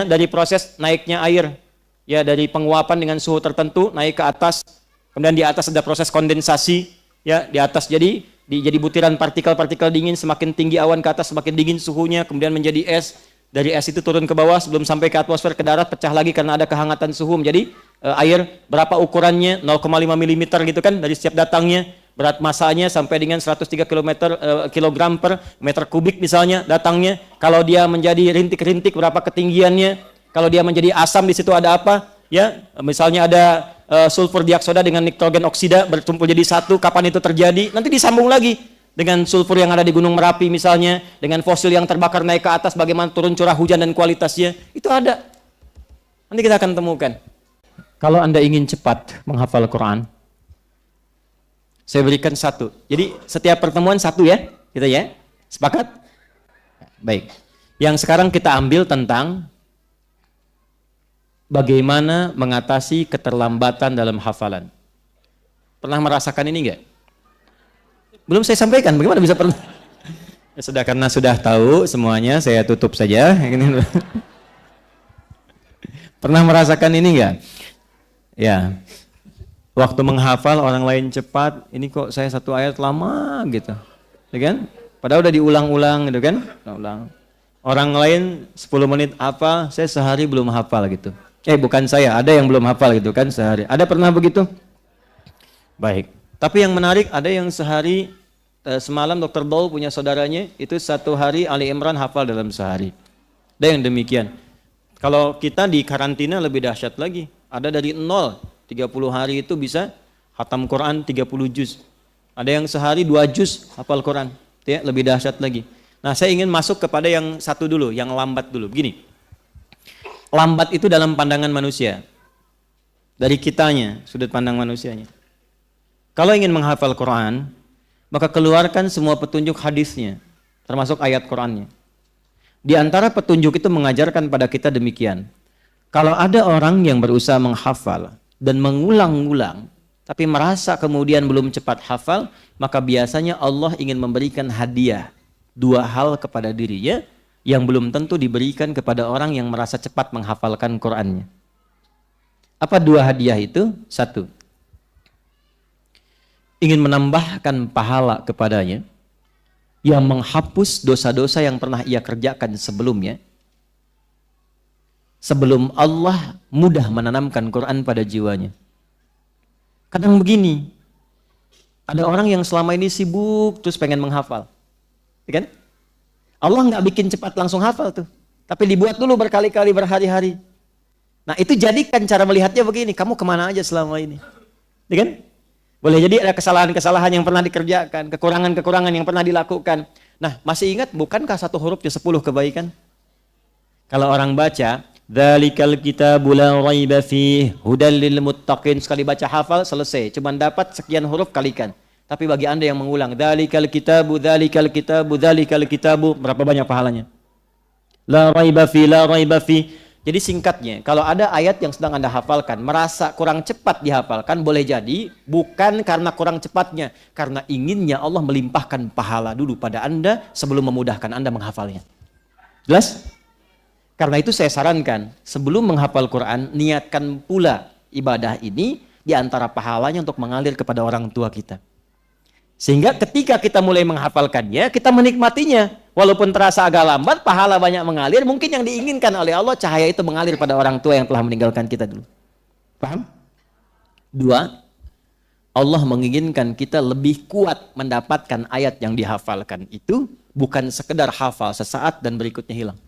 dari proses naiknya air, ya dari penguapan dengan suhu tertentu naik ke atas, kemudian di atas ada proses kondensasi, ya di atas jadi butiran partikel-partikel dingin, semakin tinggi awan ke atas semakin dingin suhunya, kemudian menjadi es. Dari es itu turun ke bawah sebelum sampai ke atmosfer, ke darat, pecah lagi karena ada kehangatan suhu menjadi air. Berapa ukurannya? 0,5 mm gitu kan dari setiap datangnya. Berat masanya sampai dengan 103 kilogram per meter kubik misalnya datangnya. Kalau dia menjadi rintik-rintik berapa ketinggiannya? Kalau dia menjadi asam di situ ada apa? Ya, misalnya ada sulfur dioksida dengan nitrogen oksida berkumpul jadi satu. Kapan itu terjadi? Nanti disambung lagi dengan sulfur yang ada di Gunung Merapi misalnya, dengan fosil yang terbakar naik ke atas, bagaimana turun curah hujan dan kualitasnya, itu ada. Nanti kita akan temukan. Kalau Anda ingin cepat menghafal Quran, saya berikan satu. Jadi setiap pertemuan satu ya, kita ya. Sepakat? Baik. Yang sekarang kita ambil tentang bagaimana mengatasi keterlambatan dalam hafalan. Pernah merasakan ini enggak? Belum saya sampaikan, bagaimana bisa pernah? Ya sudah, karena sudah tahu semuanya, saya tutup saja. Pernah merasakan ini enggak? Ya, waktu menghafal orang lain cepat, ini kok saya satu ayat lama gitu, ya kan? Padahal udah diulang-ulang gitu kan? Ulang. Orang lain 10 menit hafal, saya sehari belum hafal gitu. Bukan saya, ada yang belum hafal gitu kan sehari. Ada pernah begitu? Baik. Tapi yang menarik, ada yang sehari, semalam Dr. Dol punya saudaranya, itu satu hari Ali Imran hafal dalam sehari. Ada yang demikian. Kalau kita di karantina lebih dahsyat lagi. Ada dari 0, 30 hari itu bisa khatam Quran 30 juz. Ada yang sehari 2 juz hafal Quran. Ya, lebih dahsyat lagi. Nah, saya ingin masuk kepada yang satu dulu, yang lambat dulu. Begini. Lambat itu dalam pandangan manusia. Dari kitanya, sudut pandang manusianya. Kalau ingin menghafal Quran, maka keluarkan semua petunjuk hadisnya, termasuk ayat Qurannya. Di antara petunjuk itu mengajarkan pada kita demikian. Kalau ada orang yang berusaha menghafal dan mengulang-ulang, tapi merasa kemudian belum cepat hafal, maka biasanya Allah ingin memberikan hadiah 2 hal kepada dirinya yang belum tentu diberikan kepada orang yang merasa cepat menghafalkan Qurannya. Apa 2 hadiah itu? 1. Ingin menambahkan pahala kepadanya yang menghapus dosa-dosa yang pernah ia kerjakan sebelumnya, sebelum Allah mudah menanamkan Quran pada jiwanya. Kadang begini, ada orang yang selama ini sibuk terus pengen menghafal, ya kan? Allah nggak bikin cepat langsung hafal tuh, tapi dibuat dulu berkali-kali, berhari-hari. Nah, itu jadikan cara melihatnya begini, kamu kemana aja selama ini, ya kan? Boleh jadi ada kesalahan-kesalahan yang pernah dikerjakan, kekurangan-kekurangan yang pernah dilakukan. Nah, masih ingat bukankah 1 hurufnya 10 kebaikan? Kalau orang baca, dzalikal kitabu la raiba fihi hudal lil muttaqin, sekali baca hafal selesai, cuma dapat sekian huruf kalikan. Tapi bagi Anda yang mengulang, dzalikal kitabu, dzalikal kitabu, dzalikal kitabu, berapa banyak pahalanya? La raiba fi, la raiba fi. Jadi singkatnya, kalau ada ayat yang sedang Anda hafalkan, merasa kurang cepat dihafalkan, boleh jadi bukan karena kurang cepatnya, karena inginnya Allah melimpahkan pahala dulu pada Anda sebelum memudahkan Anda menghafalnya. Jelas? Karena itu saya sarankan, sebelum menghafal Quran, niatkan pula ibadah ini di antara pahalanya untuk mengalir kepada orang tua kita. Sehingga ketika kita mulai menghafalkannya, kita menikmatinya. Walaupun terasa agak lambat, pahala banyak mengalir, mungkin yang diinginkan oleh Allah, cahaya itu mengalir pada orang tua yang telah meninggalkan kita dulu. Paham? 2, Allah menginginkan kita lebih kuat mendapatkan ayat yang dihafalkan itu, bukan sekedar hafal sesaat dan berikutnya hilang.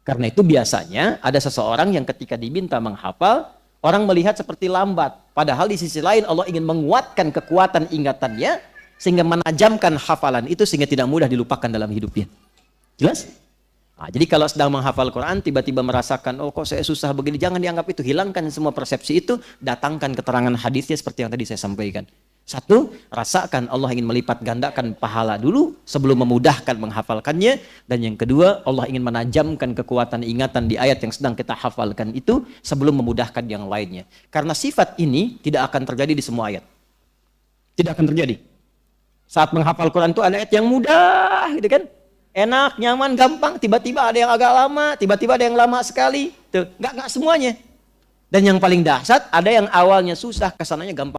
Karena itu biasanya ada seseorang yang ketika diminta menghafal, orang melihat seperti lambat. Padahal di sisi lain Allah ingin menguatkan kekuatan ingatannya, sehingga menajamkan hafalan itu sehingga tidak mudah dilupakan dalam hidupnya. Jelas? Nah, jadi kalau sedang menghafal Quran, tiba-tiba merasakan, oh kok saya susah begini, jangan dianggap itu. Hilangkan semua persepsi itu, datangkan keterangan hadisnya seperti yang tadi saya sampaikan. 1, rasakan Allah ingin melipat gandakan pahala dulu sebelum memudahkan menghafalkannya. Dan yang kedua, Allah ingin menajamkan kekuatan ingatan di ayat yang sedang kita hafalkan itu sebelum memudahkan yang lainnya. Karena sifat ini tidak akan terjadi di semua ayat. Tidak akan terjadi. Saat menghafal Quran itu ada ayat yang mudah, gitu kan? enak, nyaman, gampang. Tiba-tiba ada yang agak lama, tiba-tiba ada yang lama sekali. Tuh, nggak semuanya. Dan yang paling dahsyat, ada yang awalnya susah, kesananya gampang.